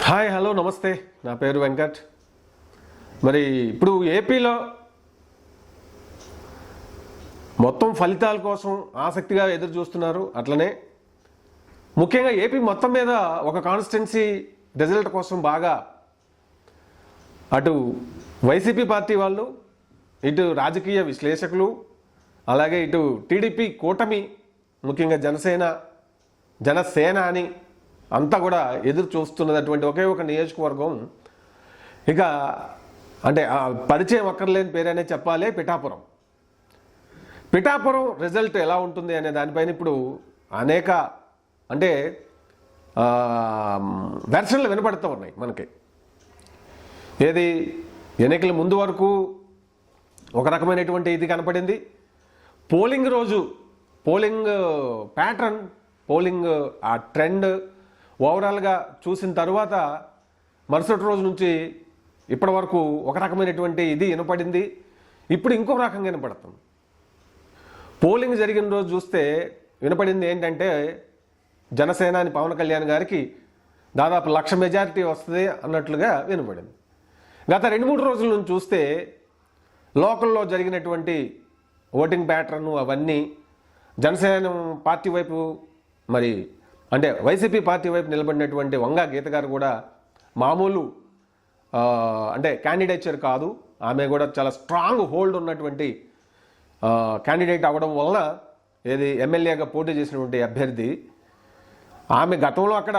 Hi hello నమస్తే, నా పేరు వెంకట్. మరి ఇప్పుడు ఏపీలో మొత్తం ఫలితాల కోసం ఆసక్తిగా ఎదురు చూస్తున్నారు. అట్లనే ముఖ్యంగా ఏపీ మొత్తం మీద ఒక కాన్స్టిట్యున్సీ రిజల్ట్ కోసం బాగా అటు వైసీపీ పార్టీ వాళ్ళు, ఇటు రాజకీయ విశ్లేషకులు, అలాగే ఇటు టీడీపీ కూటమి, ముఖ్యంగా జనసేన అని అంతా కూడా ఎదురు చూస్తున్నటువంటి ఒకే ఒక నియోజకవర్గం. ఇక అంటే పరిచయం అక్కర్లేని పేరనే చెప్పాలి, పిఠాపురం రిజల్ట్ ఎలా ఉంటుంది అనే దానిపైన ఇప్పుడు అనేక అంటే వెర్షన్లు వినపడుతూ ఉన్నాయి మనకి. ఏది ఎన్నికల ముందు వరకు ఒక రకమైనటువంటి ఇది కనపడింది. పోలింగ్ రోజు పోలింగ్ ప్యాటర్న్, పోలింగ్ ఆ ట్రెండ్ ఓవరాల్గా చూసిన తర్వాత మరుసటి రోజు నుంచి ఇప్పటి వరకు ఒక రకమైనటువంటి ఇది వినపడింది. ఇప్పుడు ఇంకొక రకంగా వినపడుతుంది. పోలింగ్ జరిగిన రోజు చూస్తే వినపడింది ఏంటంటే, జనసేనాని పవన్ కళ్యాణ్ గారికి దాదాపు 1,00,000 మెజారిటీ వస్తుంది అన్నట్లుగా వినపడింది. గత 2-3 రోజుల నుంచి చూస్తే లోకల్లో జరిగినటువంటి ఓటింగ్ ప్యాటర్న్ అవన్నీ జనసేన పార్టీ వైపు, మరి అంటే వైసీపీ పార్టీ వైపు నిలబడినటువంటి వంగా గీత గారు కూడా మామూలు అంటే క్యాండిడేచర్ కాదు, ఆమె కూడా చాలా స్ట్రాంగ్ హోల్డ్ ఉన్నటువంటి క్యాండిడేట్ అవ్వడం వలన ఏది ఎమ్మెల్యేగా పోటీ చేసినటువంటి అభ్యర్థి. ఆమె గతంలో అక్కడ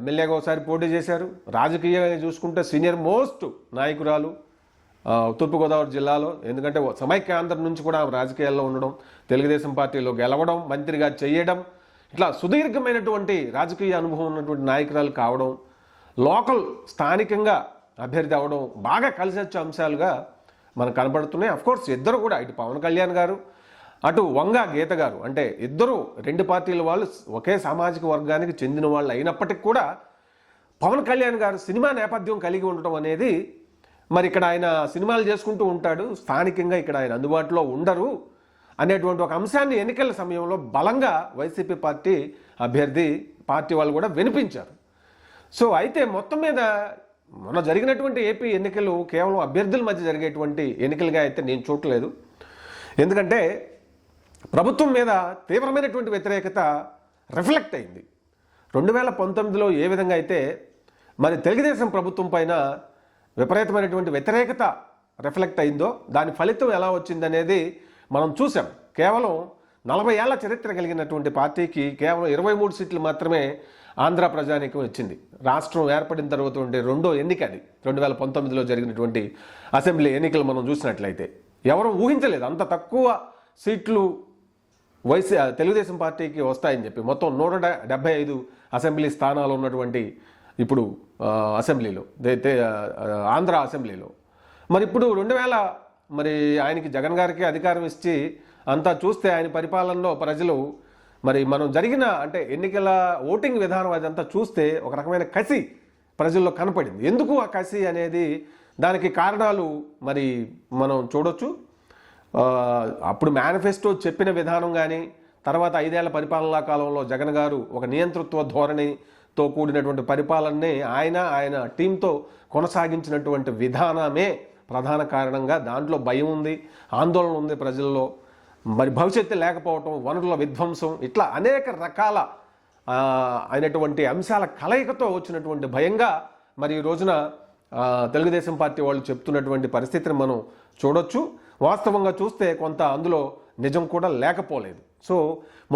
ఎమ్మెల్యేగా ఒకసారి పోటీ చేశారు. రాజకీయంగా చూసుకుంటే సీనియర్ మోస్ట్ నాయకురాలు తూర్పుగోదావరి జిల్లాలో. ఎందుకంటే సమైక్యాంధ్ర నుంచి కూడా రాజకీయాల్లో ఉండడం, తెలుగుదేశం పార్టీలో గెలవడం, మంత్రిగా చేయడం, ఇట్లా సుదీర్ఘమైనటువంటి రాజకీయ అనుభవం ఉన్నటువంటి నాయకురాలు కావడం, లోకల్ స్థానికంగా అభ్యర్థి అవ్వడం బాగా కలిసి వచ్చే అంశాలుగా మనకు కనపడుతున్నాయి. అఫ్కోర్స్ ఇద్దరు కూడా, ఇటు పవన్ కళ్యాణ్ గారు, అటు వంగా గీత గారు, అంటే ఇద్దరు 2 పార్టీల వాళ్ళు ఒకే సామాజిక వర్గానికి చెందిన వాళ్ళు అయినప్పటికీ కూడా పవన్ కళ్యాణ్ గారు సినిమా నేపథ్యం కలిగి ఉండటం అనేది, మరి ఇక్కడ ఆయన సినిమాలు చేసుకుంటూ ఉంటాడు, స్థానికంగా ఇక్కడ ఆయన అందుబాటులో ఉండరు అనేటువంటి ఒక అంశాన్ని ఎన్నికల సమయంలో బలంగా వైసీపీ పార్టీ అభ్యర్థి పార్టీ వాళ్ళు కూడా వినిపించారు. సో అయితే మొత్తం మీద మొన్న జరిగినటువంటి ఏపీ ఎన్నికలు కేవలం అభ్యర్థుల మధ్య జరిగేటువంటి ఎన్నికలుగా అయితే నేను చూడలేదు. ఎందుకంటే ప్రభుత్వం మీద తీవ్రమైనటువంటి వ్యతిరేకత రిఫ్లెక్ట్ అయింది. 2019లో ఏ విధంగా అయితే మరి తెలుగుదేశం ప్రభుత్వం పైన విపరీతమైనటువంటి వ్యతిరేకత రిఫ్లెక్ట్ అయిందో, దాని ఫలితం ఎలా వచ్చిందనేది మనం చూసాం. కేవలం 40 ఏళ్ల చరిత్ర కలిగినటువంటి పార్టీకి కేవలం 23 సీట్లు మాత్రమే ఆంధ్ర ప్రజానీకం ఇచ్చింది. రాష్ట్రం ఏర్పడిన తర్వాత రెండో ఎన్నిక అది. 2019లో జరిగినటువంటి అసెంబ్లీ ఎన్నికలు మనం చూసినట్లయితే ఎవరు ఊహించలేదు అంత తక్కువ సీట్లు తెలుగుదేశం పార్టీకి వస్తాయని చెప్పి. మొత్తం 175 అసెంబ్లీ స్థానాలు ఉన్నటువంటి ఇప్పుడు అసెంబ్లీలో, ఆంధ్ర అసెంబ్లీలో, మరి ఇప్పుడు 2000 మరి ఆయనకి జగన్ గారికి అధికారం ఇచ్చి అంతా చూస్తే ఆయన పరిపాలనలో ప్రజలు మరి మనం జరిగిన అంటే ఎన్నికల ఓటింగ్ విధానం అదంతా చూస్తే ఒక రకమైన కసి ప్రజల్లో కనపడింది. ఎందుకు ఆ కసి అనేది, దానికి కారణాలు మరి మనం చూడొచ్చు. అప్పుడు మేనిఫెస్టో చెప్పిన విధానం కానీ, తర్వాత 5 ఏళ్ల పరిపాలనా కాలంలో జగన్ గారు ఒక నియంతృత్వ ధోరణితో కూడినటువంటి పరిపాలనని ఆయన టీంతో కొనసాగించినటువంటి విధానమే ప్రధాన కారణంగా దాంట్లో భయం ఉంది, ఆందోళన ఉంది ప్రజల్లో. మరి భవిష్యత్తు లేకపోవటం, వనరుల విధ్వంసం, ఇట్లా అనేక రకాల అయినటువంటి అంశాల కలయికతో వచ్చినటువంటి భయంగా మరి ఈ రోజున తెలుగుదేశం పార్టీ వాళ్ళు చెప్తున్నటువంటి పరిస్థితిని మనం చూడొచ్చు. వాస్తవంగా చూస్తే కొంత అందులో నిజం కూడా లేకపోలేదు. సో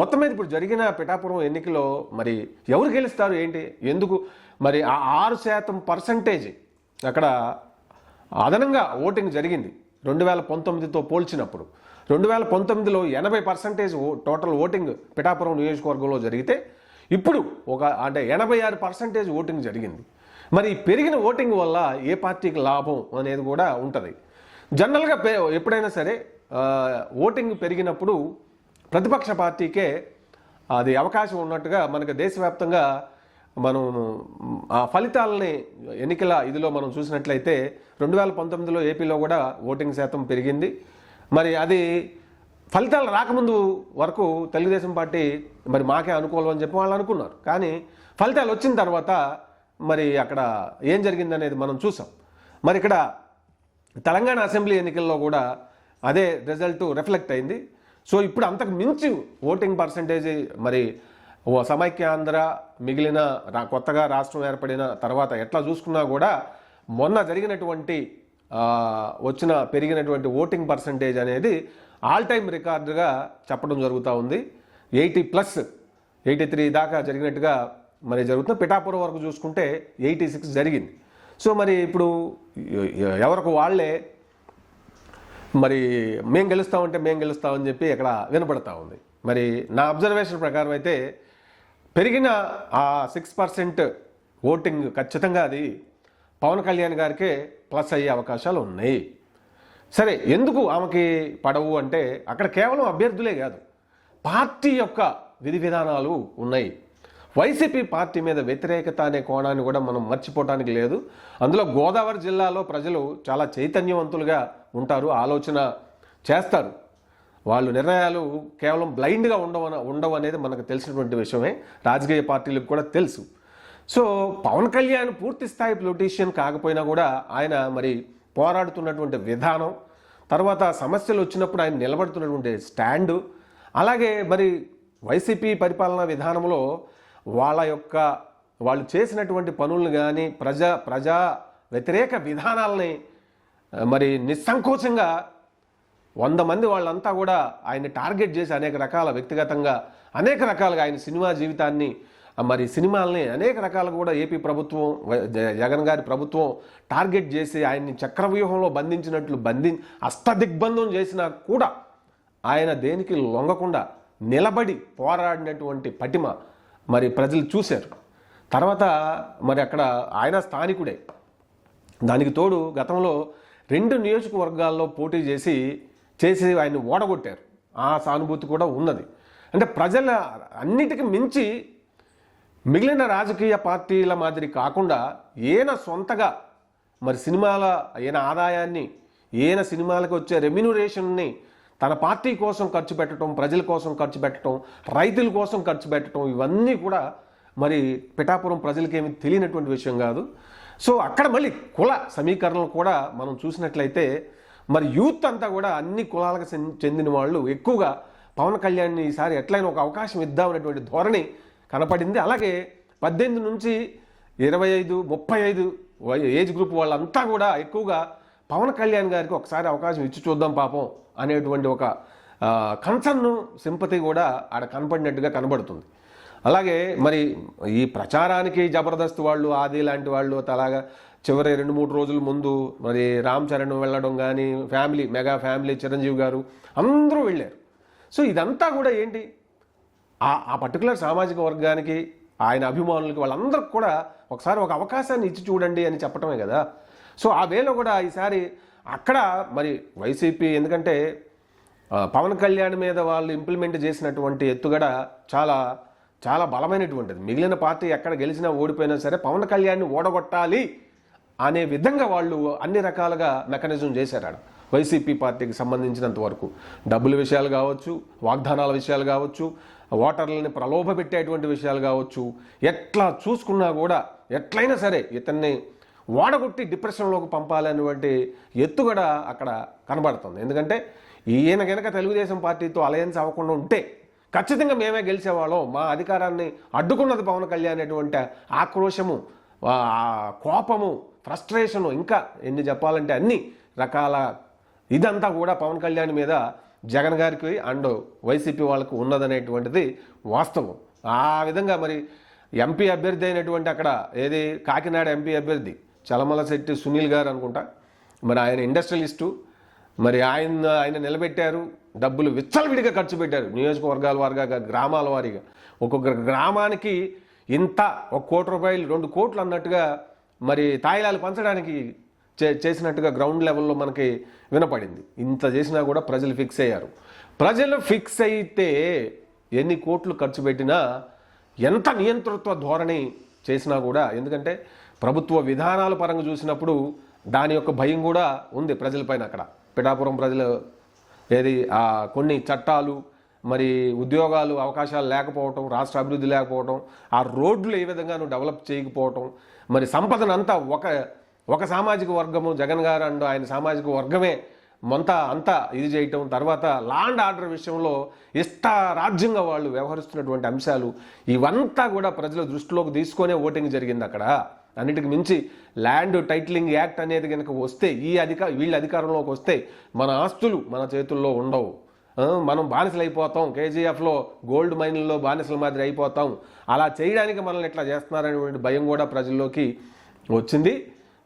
మొత్తం మీద ఇప్పుడు జరిగిన పిఠాపురం ఎన్నికలో మరి ఎవరు గెలుస్తారు ఏంటి, ఎందుకు మరి ఆ 6% అక్కడ అదనంగా ఓటింగ్ జరిగింది 2019తో పోల్చినప్పుడు. 2019లో 80% టోటల్ ఓటింగ్ పిఠాపురం నియోజకవర్గంలో జరిగితే ఇప్పుడు అంటే 86% ఓటింగ్ జరిగింది. మరి పెరిగిన ఓటింగ్ వల్ల ఏ పార్టీకి లాభం అనేది కూడా ఉంటుంది. జనరల్గా ఎప్పుడైనా సరే ఓటింగ్ పెరిగినప్పుడు ప్రతిపక్ష పార్టీకే అది అవకాశం ఉన్నట్టుగా మనకు దేశవ్యాప్తంగా మనం ఆ ఫలితాలని ఎన్నికల ఇదిలో మనం చూసినట్లయితే 2019లో ఏపీలో కూడా ఓటింగ్ శాతం పెరిగింది. మరి అది ఫలితాలు రాకముందు వరకు తెలుగుదేశం పార్టీ మరి మాకే అనుకూలం అని చెప్పి వాళ్ళు అనుకున్నారు. కానీ ఫలితాలు వచ్చిన తర్వాత మరి అక్కడ ఏం జరిగిందనేది మనం చూసాం. మరి ఇక్కడ తెలంగాణ అసెంబ్లీ ఎన్నికల్లో కూడా అదే రిజల్ట్ రిఫ్లెక్ట్ అయింది. సో ఇప్పుడు అంతకు మించి ఓటింగ్ పర్సంటేజ్ మరి సమైక్యాంధ్ర మిగిలిన కొత్తగా రాష్ట్రం ఏర్పడిన తర్వాత ఎట్లా చూసుకున్నా కూడా మొన్న జరిగినటువంటి పెరిగినటువంటి ఓటింగ్ పర్సంటేజ్ అనేది ఆల్ టైమ్ రికార్డుగా చెప్పడం జరుగుతూ ఉంది. 80+, 83 దాకా జరిగినట్టుగా మరి జరుగుతుంది. పిఠాపురం వరకు చూసుకుంటే 86 జరిగింది. సో మరి ఇప్పుడు ఎవరికి వాళ్ళే మరి మేము గెలుస్తామని చెప్పి ఇక్కడ వినపడతా ఉంది. మరి నా అబ్జర్వేషన్ ప్రకారం అయితే పెరిగిన ఆ 6% ఓటింగ్ ఖచ్చితంగా అది పవన్ కళ్యాణ్ గారికే ప్లస్ అయ్యే అవకాశాలు ఉన్నాయి. సరే, ఎందుకు ఆమెకి పడవు అంటే అక్కడ కేవలం అభ్యర్థులే కాదు, పార్టీ యొక్క విధి విధానాలు ఉన్నాయి. వైసీపీ పార్టీ మీద వ్యతిరేకత అనే కోణాన్ని కూడా మనం మర్చిపోవటానికి లేదు. అందులో గోదావరి జిల్లాలో ప్రజలు చాలా చైతన్యవంతులుగా ఉంటారు, ఆలోచన చేస్తారు. వాళ్ళు నిర్ణయాలు కేవలం బ్లైండ్గా ఉండవు అనేది మనకు తెలిసినటువంటి విషయమే, రాజకీయ పార్టీలకు కూడా తెలుసు. సో పవన్ కళ్యాణ్ పూర్తి స్థాయి పొలిటీషియన్ కాకపోయినా కూడా ఆయన మరి పోరాడుతున్నటువంటి విధానం, తర్వాత సమస్యలు వచ్చినప్పుడు ఆయన నిలబడుతున్నటువంటి స్టాండు, అలాగే మరి వైసీపీ పరిపాలనా విధానంలో వాళ్ళు చేసినటువంటి పనులను కానీ ప్రజా వ్యతిరేక విధానాలని మరి నిస్సంకోచంగా 100 మంది వాళ్ళంతా కూడా ఆయన టార్గెట్ చేసి అనేక రకాల వ్యక్తిగతంగా అనేక రకాలుగా ఆయన సినిమా జీవితాన్ని మరి సినిమాలని అనేక రకాలుగా కూడా ఏపీ ప్రభుత్వం జగన్ గారి ప్రభుత్వం టార్గెట్ చేసి ఆయన్ని చక్రవ్యూహంలో బంధించినట్లు అష్టదిగ్బంధం చేసినా కూడా ఆయన దేనికి లొంగకుండా నిలబడి పోరాడినటువంటి పటిమ మరి ప్రజలు చూశారు. తర్వాత మరి అక్కడ ఆయన స్థానికుడే, దానికి తోడు గతంలో 2 నియోజకవర్గాల్లో పోటీ చేసి ఆయన్ని ఓడగొట్టారు. ఆ సానుభూతి కూడా ఉన్నది. అంటే ప్రజల అన్నిటికీ మించి మిగిలిన రాజకీయ పార్టీల మాదిరి కాకుండా ఈయన సొంతగా మరి ఈయన ఆదాయాన్ని, ఈయన సినిమాలకు వచ్చే రెమ్యునరేషన్ని తన పార్టీ కోసం ఖర్చు పెట్టడం, ప్రజల కోసం ఖర్చు పెట్టడం, రైతుల కోసం ఖర్చు పెట్టడం, ఇవన్నీ కూడా మరి పిఠాపురం ప్రజలకేమి తెలియనటువంటి విషయం కాదు. సో అక్కడ మళ్ళీ కుల సమీకరణలు కూడా మనం చూసినట్లయితే మరి యూత్ అంతా కూడా అన్ని కులాలకు చెందిన వాళ్ళు ఎక్కువగా పవన్ కళ్యాణ్ని ఈసారి ఎట్లయినా ఒక అవకాశం ఇద్దామనేటువంటి ధోరణి కనపడింది. అలాగే 18 నుంచి 25, 35 ఏజ్ గ్రూప్ వాళ్ళంతా కూడా ఎక్కువగా పవన్ కళ్యాణ్ గారికి ఒకసారి అవకాశం ఇచ్చి చూద్దాం పాపం అనేటువంటి ఒక కన్సర్న్, సింపతి కూడా ఆడ కనపడినట్టుగా కనబడుతుంది. అలాగే మరి ఈ ప్రచారానికి జబర్దస్త్ వాళ్ళు, ఆది లాంటి వాళ్ళు అలాగా చివరి 2-3 రోజుల ముందు మరి రామ్ చరణ్ వెళ్ళడం కానీ, మెగా ఫ్యామిలీ చిరంజీవి గారు అందరూ వెళ్ళారు. సో ఇదంతా కూడా ఏంటి, ఆ పర్టికులర్ సామాజిక వర్గానికి, ఆయన అభిమానులకి, వాళ్ళందరికి కూడా ఒకసారి ఒక అవకాశాన్ని ఇచ్చి చూడండి అని చెప్పటమే కదా. సో ఆ వేలో కూడా ఈసారి అక్కడ మరి వైసీపీ, ఎందుకంటే పవన్ కళ్యాణ్ మీద వాళ్ళు ఇంప్లిమెంట్ చేసినటువంటి ఎత్తుగడ చాలా చాలా బలమైనటువంటిది. మిగిలిన పార్టీ ఎక్కడ గెలిచినా ఓడిపోయినా సరే పవన్ కళ్యాణ్ని ఓడగొట్టాలి అనే విధంగా వాళ్ళు అన్ని రకాలుగా మెకానిజం చేశారు. వైసీపీ పార్టీకి సంబంధించినంత వరకు డబ్బుల విషయాలు కావచ్చు, వాగ్దానాల విషయాలు కావచ్చు, ఓటర్లని ప్రలోభ పెట్టేటువంటి విషయాలు కావచ్చు, ఎట్లా చూసుకున్నా కూడా ఎట్లయినా సరే ఇతన్ని ఓడగొట్టి డిప్రెషన్లోకి పంపాలనేటువంటి ఎత్తుగడ అక్కడ కనబడుతుంది. ఎందుకంటే ఈయన కనుక తెలుగుదేశం పార్టీతో అలయన్స్ అవ్వకుండా ఉంటే ఖచ్చితంగా మేమే గెలిచేవాళ్ళం, మా అధికారాన్ని అడ్డుకున్నది పవన్ కళ్యాణ్ అనేటువంటి ఆక్రోశము, కోపము, ఫ్రస్ట్రేషను, ఇంకా ఎన్ని చెప్పాలంటే అన్ని రకాల ఇదంతా కూడా పవన్ కళ్యాణ్ మీద జగన్ గారికి అండ్ వైసీపీ వాళ్ళకు ఉన్నదనేటువంటిది వాస్తవం. ఆ విధంగా మరి ఎంపీ అభ్యర్థి అయినటువంటి అక్కడ ఏది కాకినాడ ఎంపీ అభ్యర్థి చలమలశెట్టి సునీల్ గారు అనుకుంటా, మరి ఆయన ఇండస్ట్రియలిస్టు, మరి ఆయన నిలబెట్టారు, డబ్బులు విచ్చలవిడిగా ఖర్చు పెట్టారు, నియోజకవర్గాల వారిగా, గ్రామాల వారిగా, ఒక్కొక్క గ్రామానికి ఇంత 1 కోటి రూపాయలు 2 కోట్లు అన్నట్టుగా మరి తాయిలాలు పంచడానికి చేసినట్టుగా గ్రౌండ్ లెవెల్లో మనకి వినపడింది. ఇంత చేసినా కూడా ప్రజలు ఫిక్స్ అయ్యారు. ప్రజలు ఫిక్స్ అయితే ఎన్ని కోట్లు ఖర్చు పెట్టినా, ఎంత నియంతృత్వ ధోరణి చేసినా కూడా, ఎందుకంటే ప్రభుత్వ విధానాల పరంగా చూసినప్పుడు దాని యొక్క భయం కూడా ఉంది ప్రజలపైన. అక్కడ పిఠాపురం ప్రజలు కొన్ని చట్టాలు, మరి ఉద్యోగాలు అవకాశాలు లేకపోవటం, రాష్ట్ర అభివృద్ధి లేకపోవటం, ఆ రోడ్లు ఏ విధంగానూ డెవలప్ చేయకపోవటం, మరి సంపదనంతా ఒక సామాజిక వర్గము జగన్ గారు అండ్ ఆయన సామాజిక వర్గమే అంతా ఇది చేయటం, తర్వాత లా అండ్ ఆర్డర్ విషయంలో రాజ్యంగా వాళ్ళు వ్యవహరిస్తున్నటువంటి అంశాలు ఇవంతా కూడా ప్రజల దృష్టిలోకి తీసుకొనే ఓటింగ్ జరిగింది అక్కడ. అన్నిటికి మించి ల్యాండ్ టైటిలింగ్ యాక్ట్ అనేది కనుక వస్తే వీళ్ళ అధికారంలోకి వస్తే మన ఆస్తులు మన చేతుల్లో ఉండవు, మనం బానిసలు అయిపోతాం, కేజీఎఫ్లో గోల్డ్ మైన్లలో బానిసల మాదిరి అయిపోతాం, అలా చేయడానికి మనల్ని ఎట్లా చేస్తున్నారనేటువంటి భయం కూడా ప్రజల్లోకి వచ్చింది.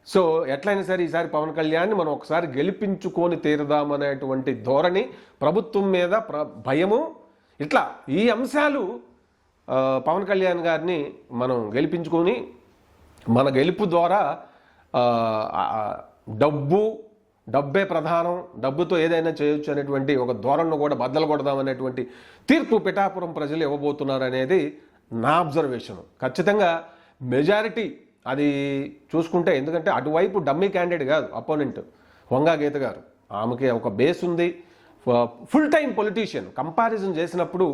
సో ఎట్లయినా సరే ఈసారి పవన్ కళ్యాణ్ని మనం ఒకసారి గెలిపించుకొని తీరదామనేటువంటి ధోరణి, ప్రభుత్వం మీద భయము, ఇట్లా ఈ అంశాలు పవన్ కళ్యాణ్ గారిని మనం గెలిపించుకొని మన గెలుపు ద్వారా డబ్బే ప్రధానం, డబ్బుతో ఏదైనా చేయొచ్చు అనేటువంటి ఒక ధోరణను కూడా బద్దలు కొడదామనేటువంటి తీర్పు పిఠాపురం ప్రజలు ఇవ్వబోతున్నారు అనేది నా అబ్జర్వేషన్. ఖచ్చితంగా మెజారిటీ అది చూసుకుంటే, ఎందుకంటే అటువైపు డమ్మీ క్యాండిడేట్ కాదు అపోనెంట్ వంగా గీత గారు, ఆమెకి ఒక బేస్ ఉంది, ఫుల్ టైం పొలిటీషియన్. కంపారిజన్ చేసినప్పుడు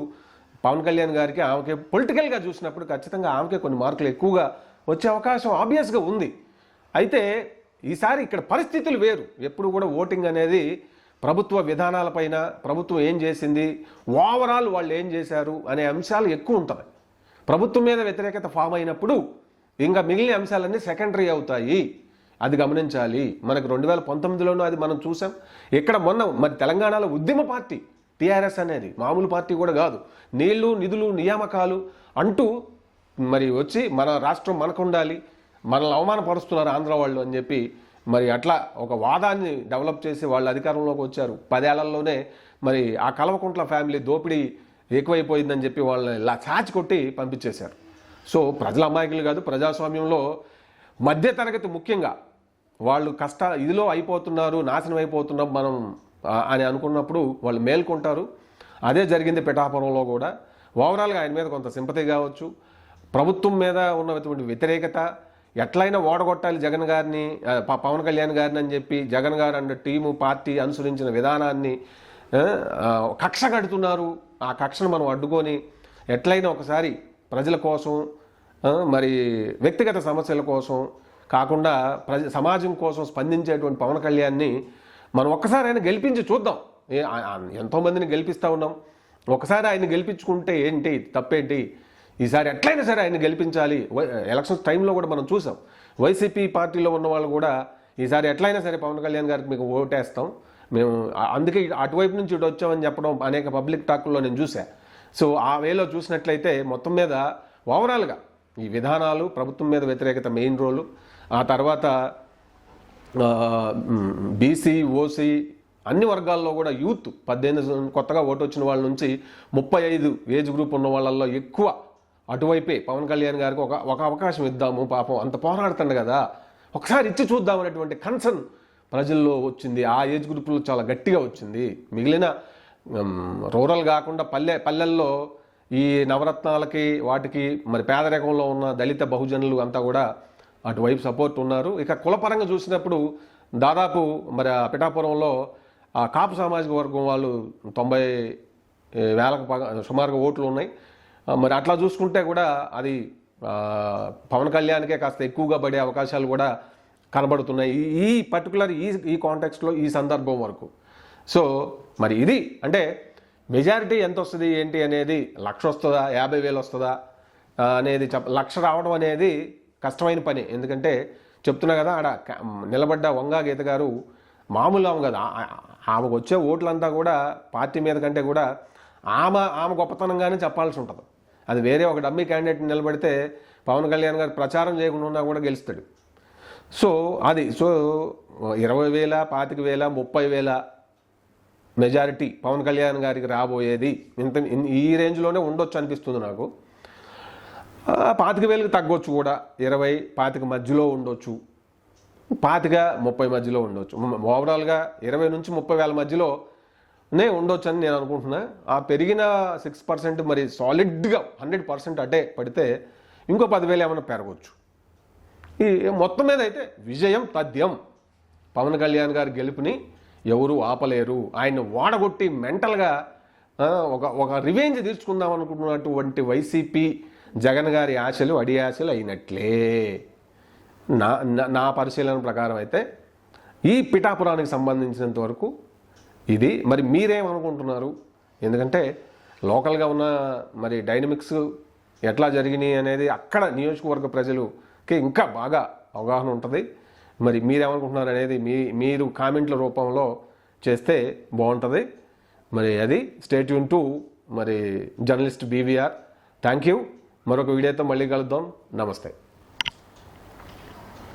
పవన్ కళ్యాణ్ గారికి ఆమెకి పొలిటికల్గా చూసినప్పుడు ఖచ్చితంగా ఆమెకే కొన్ని మార్కులు ఎక్కువగా వచ్చే అవకాశం ఆబ్వియస్గా ఉంది. అయితే ఈసారి ఇక్కడ పరిస్థితులు వేరు. ఎప్పుడు కూడా ఓటింగ్ అనేది ప్రభుత్వ విధానాలపైన, ప్రభుత్వం ఏం చేసింది, ఓవరాల్ వాళ్ళు ఏం చేశారు అనే అంశాలు ఎక్కువ ఉంటుంది. ప్రభుత్వం మీద వ్యతిరేకత ఫామ్ అయినప్పుడు ఇంకా మిగిలిన అంశాలన్నీ సెకండరీ అవుతాయి, అది గమనించాలి. మనకు 2019లోనూ అది మనం చూసాం. ఇక్కడ మరి తెలంగాణలో ఉద్యమ పార్టీ టీఆర్ఎస్ అనేది మామూలు పార్టీ కూడా కాదు, నీళ్లు నిధులు నియామకాలు అంటూ మరి వచ్చి మన రాష్ట్రం మనకు ఉండాలి, మనల్ని అవమానపరుస్తున్నారు ఆంధ్ర వాళ్ళు అని చెప్పి మరి అట్లా ఒక వాదాన్ని డెవలప్ చేసి వాళ్ళు అధికారంలోకి వచ్చారు. 10 ఏళ్లలోనే మరి ఆ కల్వకుంట్ల ఫ్యామిలీ దోపిడీ ఎక్కువైపోయిందని చెప్పి వాళ్ళని ఇలా చాచి కొట్టి పంపించేశారు. సో ప్రజల అమాయకులు కాదు. ప్రజాస్వామ్యంలో మధ్యతరగతి ముఖ్యంగా వాళ్ళు ఇదిలో అయిపోతున్నారు, నాశనం అయిపోతున్నాం మనం అని అనుకున్నప్పుడు వాళ్ళు మేల్కొంటారు. అదే జరిగింది పిఠాపురంలో కూడా. ఓవరాల్గా ఆయన మీద కొంత సింపతి కావచ్చు, ప్రభుత్వం మీద ఉన్నటువంటి వ్యతిరేకత, ఎట్లయినా ఓడగొట్టాలి జగన్ గారిని, పవన్ కళ్యాణ్ గారిని అని చెప్పి జగన్ గారు అండ్ టీము పార్టీ అనుసరించిన విధానాన్ని కక్ష కడుతున్నారు. ఆ కక్షను మనం అడ్డుకొని ఎట్లయినా ఒకసారి ప్రజల కోసం, మరి వ్యక్తిగత సమస్యల కోసం కాకుండా సమాజం కోసం స్పందించేటువంటి పవన్ కళ్యాణ్ని మనం ఒక్కసారి ఆయన గెలిపించి చూద్దాం. ఎంతోమందిని గెలిపిస్తూ ఉన్నాం, ఒకసారి ఆయన గెలిపించుకుంటే ఏంటి తప్పేంటి? ఈసారి ఎట్లయినా సరే ఆయన గెలిపించాలి. ఎలక్షన్స్ టైంలో కూడా మనం చూసాం, వైసీపీ పార్టీలో ఉన్న వాళ్ళు కూడా ఈసారి ఎట్లయినా సరే పవన్ కళ్యాణ్ గారికి మీకు ఓటేస్తాం మేము, అందుకే అటువైపు నుంచి ఇటు వచ్చామని చెప్పడం అనేక పబ్లిక్ టాక్లో నేను చూసా. సో ఆ వేలో చూసినట్లయితే మొత్తం మీద ఓవరాల్గా ఈ విధానాలు, ప్రభుత్వం మీద వ్యతిరేకత మెయిన్ రోలు, ఆ తర్వాత బీసీ ఓసీ అన్ని వర్గాల్లో కూడా యూత్ 18 కొత్తగా ఓటు వచ్చిన వాళ్ళ నుంచి 35 ఏజ్ గ్రూప్ ఉన్న వాళ్ళల్లో ఎక్కువ అటువైపే పవన్ కళ్యాణ్ గారికి ఒక అవకాశం ఇద్దాము, పాపం అంత పోరాడుతుంది కదా, ఒకసారి ఇచ్చి చూద్దామనేటువంటి కన్సర్న్ ప్రజల్లో వచ్చింది. ఆ ఏజ్ గ్రూప్లో చాలా గట్టిగా వచ్చింది. మిగిలిన రూరల్ కాకుండా పల్లెల్లో ఈ నవరత్నాలకి వాటికి మరి పేదరికంలో ఉన్న దళిత బహుజనులు అంతా కూడా అటువైపు సపోర్ట్ ఉన్నారు. ఇక కులపరంగా చూసినప్పుడు దాదాపు మరి పిఠాపురంలో ఆ కాపు సామాజిక వర్గం వాళ్ళు 90,000 సుమారుగా ఓట్లు ఉన్నాయి. మరి అట్లా చూసుకుంటే కూడా అది పవన్ కళ్యాణ్కే కాస్త ఎక్కువగా పడే అవకాశాలు కూడా కనబడుతున్నాయి ఈ పర్టికులర్ ఈ కాంటెక్స్ట్లో ఈ సందర్భం వరకు. సో మరి ఇది అంటే మెజారిటీ ఎంత వస్తుంది ఏంటి అనేది, 1,00,000 వస్తుందా 50,000 వస్తుందా అనేది 1,00,000 రావడం అనేది కష్టమైన పని. ఎందుకంటే చెప్తున్నా కదా, ఆడ నిలబడ్డ వంగా గీత గారు మామూలు ఆమె కదా, ఆమెకు వచ్చే ఓట్లంతా కూడా పార్టీ మీద కంటే కూడా ఆమె గొప్పతనంగానే చెప్పాల్సి ఉంటుంది. అది వేరే ఒక డమ్మీ క్యాండిడేట్ నిలబడితే పవన్ కళ్యాణ్ గారు ప్రచారం చేయకుండా ఉన్నా కూడా గెలుస్తాడు. సో 20,000, 25,000, 30,000 మెజారిటీ పవన్ కళ్యాణ్ గారికి రాబోయేది ఈ రేంజ్లోనే ఉండొచ్చు అనిపిస్తుంది నాకు. 25,000కి తగ్గొచ్చు కూడా, 20, 25 మధ్యలో ఉండొచ్చు, 25, 30 మధ్యలో ఉండొచ్చు. ఓవరాల్గా 20 నుంచి 30,000 మధ్యలోనే ఉండొచ్చు అని నేను అనుకుంటున్నా. ఆ పెరిగిన 6% మరి సాలిడ్గా 100% అటే పడితే ఇంకో 10,000 ఏమైనా పెరగవచ్చు. ఈ మొత్తం మీద అయితే విజయం తథ్యం. పవన్ కళ్యాణ్ గారి గెలుపుని ఎవరు ఆపలేరు. ఆయన ఓడగొట్టి మెంటల్గా ఒక రివెంజ్ తీర్చుకుందాం అనుకుంటున్నటువంటి వైసీపీ జగన్ గారి ఆశలు అడి ఆశలు అయినట్లే. నా పరిశీలన ప్రకారం అయితే ఈ పిఠాపురానికి సంబంధించినంత వరకు ఇది. మరి మీరేమనుకుంటున్నారు? ఎందుకంటే లోకల్గా ఉన్న మరి డైనమిక్స్ ఎట్లా జరిగినాయి అనేది అక్కడ నియోజకవర్గ ప్రజలకి ఇంకా బాగా అవగాహన ఉంటుంది. మరి మీరేమనుకుంటున్నారు అనేది మీరు కామెంట్ల రూపంలో చేస్తే బాగుంటుంది. మరి అది స్టే ట్యూన్ టు మరి జర్నలిస్ట్ బీవీఆర్. Thank you. మరొక వీడియోతో మళ్ళీ కలుద్దాం. నమస్తే.